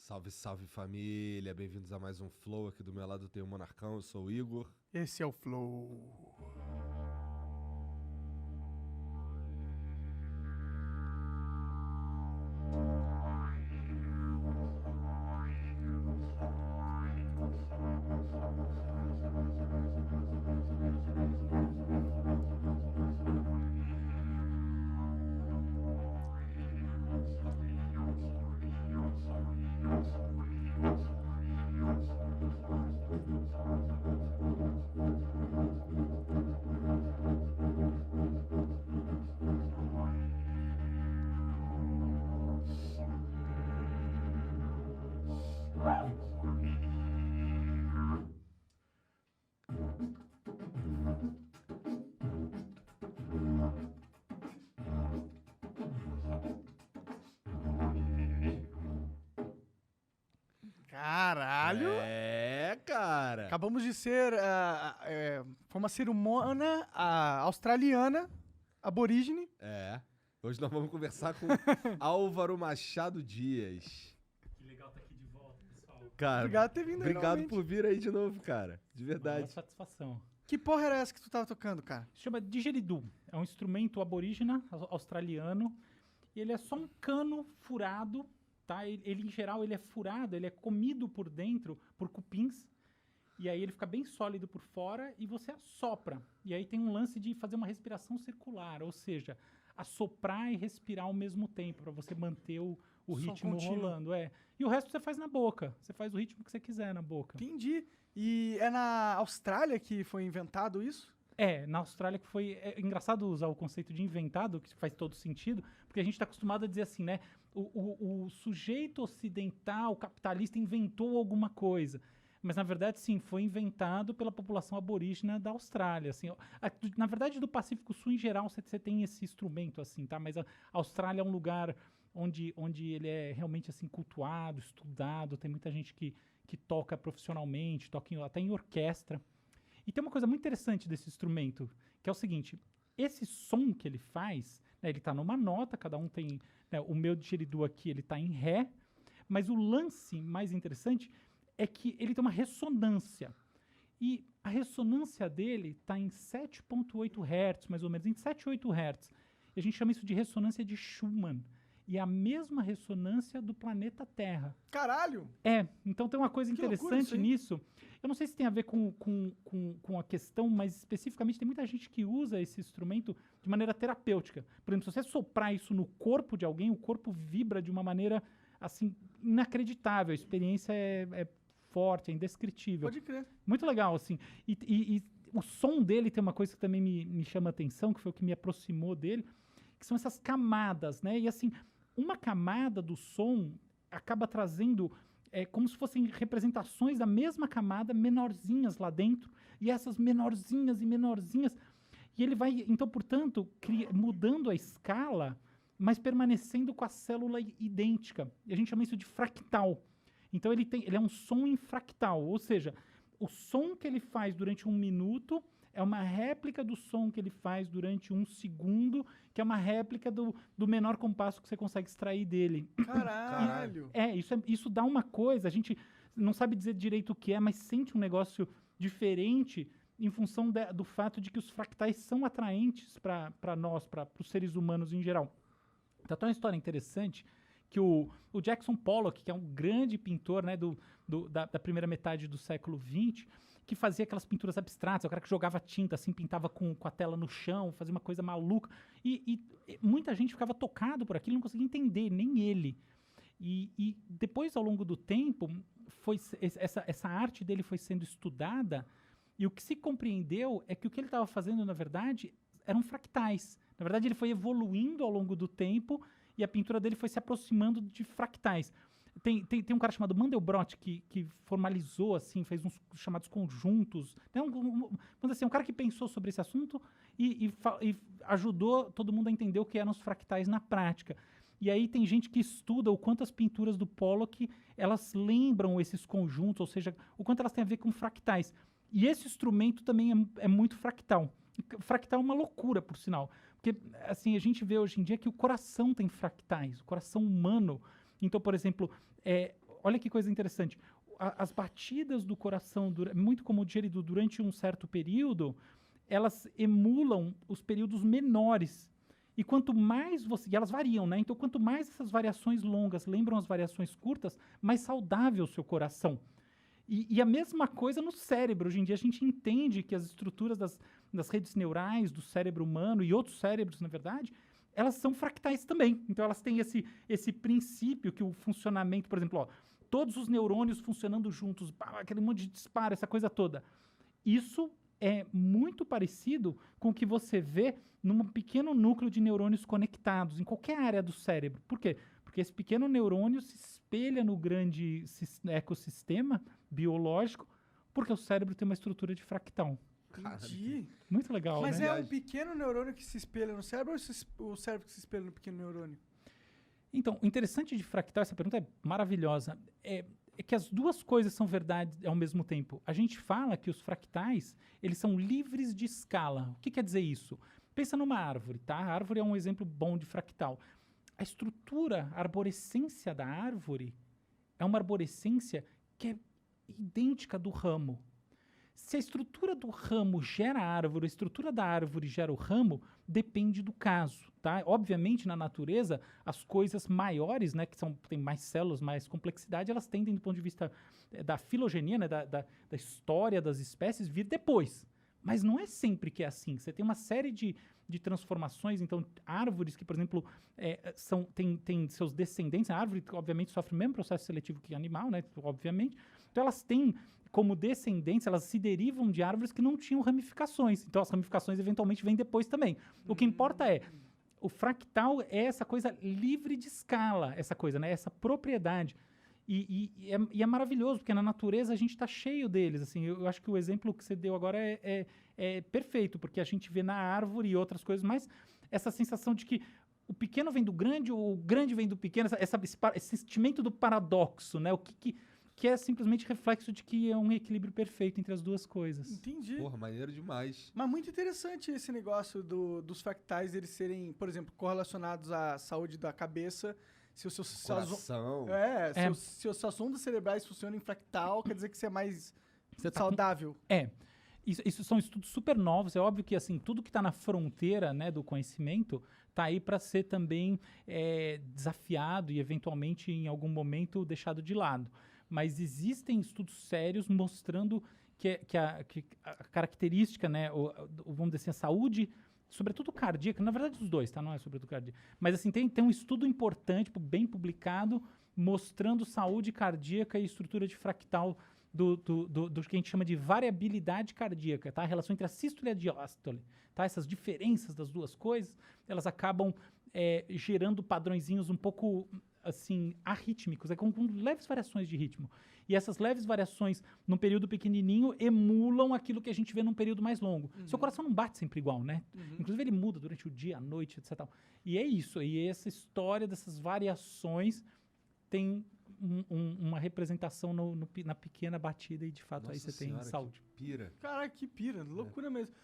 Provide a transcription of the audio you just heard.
Salve, salve família, bem-vindos a mais um Flow. Aqui do meu lado tem o Monarcão, eu sou o Igor. Esse é o Flow. Caralho! É, cara. Acabamos de ser. Foi uma cerimônia australiana, aborígene. Hoje nós vamos conversar com Álvaro Machado Dias. Que legal estar aqui de volta, pessoal. Cara, Obrigado por ter vindo aí obrigado novamente. por vir aí de novo, cara. De Uma verdade. satisfação. Que porra era essa que tu tava tocando, cara? Se chama didgeridoo. É um instrumento aborígena australiano. E ele é só um cano furado, tá? Ele, em geral, ele é furado, ele é comido por dentro por cupins. E aí ele fica bem sólido por fora e você assopra. E aí tem um lance de fazer uma respiração circular, ou seja, assoprar e respirar ao mesmo tempo, para você manter o Som ritmo contínuo. rolando. E o resto você faz na boca. Você faz o ritmo que você quiser na boca. Entendi. E é na Austrália que foi inventado isso? Na Austrália que foi... É engraçado usar o conceito de inventado, que faz todo sentido, porque a gente está acostumado a dizer assim, né? O sujeito ocidental, capitalista, inventou alguma coisa. Mas, na verdade, sim, foi inventado pela população aborígena da Austrália. Assim, na verdade, do Pacífico Sul, em geral, você tem esse instrumento, assim, tá? Mas a Austrália é um lugar onde ele é realmente, assim, cultuado, estudado. Tem muita gente que toca profissionalmente, toca até em orquestra. E tem uma coisa muito interessante desse instrumento, que é o seguinte, esse som que ele faz, né, ele está numa nota, cada um tem, né, o meu didgeridoo aqui, ele está em ré, mas o lance mais interessante é que ele tem uma ressonância. E a ressonância dele está em 7,8 Hz, mais ou menos, em 7, 8 Hz. E a gente chama isso de ressonância de Schumann. E é a mesma ressonância do planeta Terra. Caralho! Então tem uma coisa Que loucura interessante isso aí. nisso. Eu não sei se tem a ver com a questão, mas especificamente tem muita gente que usa esse instrumento de maneira terapêutica. Por exemplo, se você soprar isso no corpo de alguém, o corpo vibra de uma maneira, assim, inacreditável. A experiência é forte, é indescritível. Pode crer. Muito legal, assim. E o som dele tem uma coisa que também me chama a atenção, que foi o que me aproximou dele, que são essas camadas, né? E assim, uma camada do som acaba trazendo como se fossem representações da mesma camada, menorzinhas lá dentro, e essas menorzinhas e menorzinhas. E ele vai, então, portanto, mudando a escala, mas permanecendo com a célula idêntica. E a gente chama isso de fractal. Então ele é um som em fractal, ou seja, o som que ele faz durante 1 minuto é uma réplica do som que ele faz durante 1 segundo, que é uma réplica do menor compasso que você consegue extrair dele. Caralho! Isso dá uma coisa, a gente não sabe dizer direito o que é, mas sente um negócio diferente em função do fato de que os fractais são atraentes para nós, para os seres humanos em geral. Então tem uma história interessante que o Jackson Pollock, que é um grande pintor, né, da primeira metade do século XX, que fazia aquelas pinturas abstratas, o cara que jogava tinta, assim, pintava com a tela no chão, fazia uma coisa maluca. E muita gente ficava tocado por aquilo, não conseguia entender, nem ele. E depois, ao longo do tempo, essa arte dele foi sendo estudada, e o que se compreendeu é que o que ele estava fazendo, na verdade, eram fractais. Na verdade, ele foi evoluindo ao longo do tempo, e a pintura dele foi se aproximando de fractais. Tem um cara chamado Mandelbrot que formalizou, assim, fez uns chamados conjuntos. Né? Vamos dizer assim, um cara que pensou sobre esse assunto e ajudou todo mundo a entender o que eram os fractais na prática. E aí tem gente que estuda o quanto as pinturas do Pollock, elas lembram esses conjuntos, ou seja, o quanto elas têm a ver com fractais. E esse instrumento também é muito fractal. Fractal é uma loucura, por sinal. Porque, assim, a gente vê hoje em dia que o coração tem fractais, o coração humano. Então, por exemplo, olha que coisa interessante. As batidas do coração, muito como digerido durante um certo período, elas emulam os períodos menores. E quanto mais você... E elas variam, né? Então, quanto mais essas variações longas lembram as variações curtas, mais saudável o seu coração. E a mesma coisa no cérebro. Hoje em dia a gente entende que as estruturas das redes neurais do cérebro humano e outros cérebros, na verdade, elas são fractais também. Então elas têm esse princípio que o funcionamento, por exemplo, ó, todos os neurônios funcionando juntos, aquele monte de disparo, essa coisa toda. Isso é muito parecido com o que você vê num pequeno núcleo de neurônios conectados em qualquer área do cérebro. Por quê? Porque esse pequeno neurônio se espelha no grande ecossistema biológico, porque o cérebro tem uma estrutura de fractal. Entendi. Muito legal, Mas né? é um pequeno neurônio que se espelha no cérebro ou o cérebro que se espelha no pequeno neurônio? Então, o interessante de fractal, essa pergunta é maravilhosa, é que as duas coisas são verdade ao mesmo tempo. A gente fala que os fractais, eles são livres de escala. O que quer dizer isso? Pensa numa árvore, tá? A árvore é um exemplo bom de fractal. A estrutura, a arborescência da árvore é uma arborescência que é idêntica do ramo. Se a estrutura do ramo gera a árvore, a estrutura da árvore gera o ramo, depende do caso, tá? Obviamente, na natureza, as coisas maiores, né, que têm mais células, mais complexidade, elas tendem, do ponto de vista da filogenia, né, da história das espécies, vir depois. Mas não é sempre que é assim. Você tem uma série de transformações, então, árvores que, por exemplo, têm seus descendentes, a árvore, obviamente, sofre o mesmo processo seletivo que animal, né, obviamente, então elas têm como descendentes, elas se derivam de árvores que não tinham ramificações. Então, as ramificações eventualmente vêm depois também. O que importa é, o fractal é essa coisa livre de escala, essa coisa, né? Essa propriedade. E é maravilhoso, porque na natureza a gente está cheio deles. Assim, eu acho que o exemplo que você deu agora é perfeito, porque a gente vê na árvore e outras coisas, mas essa sensação de que o pequeno vem do grande, o grande vem do pequeno, esse sentimento do paradoxo, né? O que é simplesmente reflexo de que é um equilíbrio perfeito entre as duas coisas. Entendi. Porra, maneiro demais. Mas muito interessante esse negócio dos fractais, eles serem, por exemplo, correlacionados à saúde da cabeça. Se o seu Coração. se as suas ondas cerebrais funcionam em fractal, quer dizer que você é mais Você tá saudável. Isso são estudos super novos. É óbvio que assim tudo que está na fronteira, né, do conhecimento está aí para ser também desafiado e eventualmente em algum momento deixado de lado. Mas existem estudos sérios mostrando que a característica, né, vamos dizer assim, a saúde, sobretudo cardíaca, na verdade os dois, tá? Não é sobretudo cardíaca. Mas assim, tem um estudo importante, bem publicado, mostrando saúde cardíaca e estrutura de fractal do que a gente chama de variabilidade cardíaca, tá? A relação entre a sístole e a diástole, tá? Essas diferenças das duas coisas, elas acabam gerando padrõezinhos um pouco assim, arrítmicos, com leves variações de ritmo. E essas leves variações num período pequenininho emulam aquilo que a gente vê num período mais longo. Seu coração não bate sempre igual, né? Inclusive ele muda durante o dia, a noite, etc. Tal. E é isso, e essa história dessas variações tem uma representação na pequena batida e de fato Nossa aí você senhora, tem saúde. que pira. Caraca, que pira, loucura mesmo.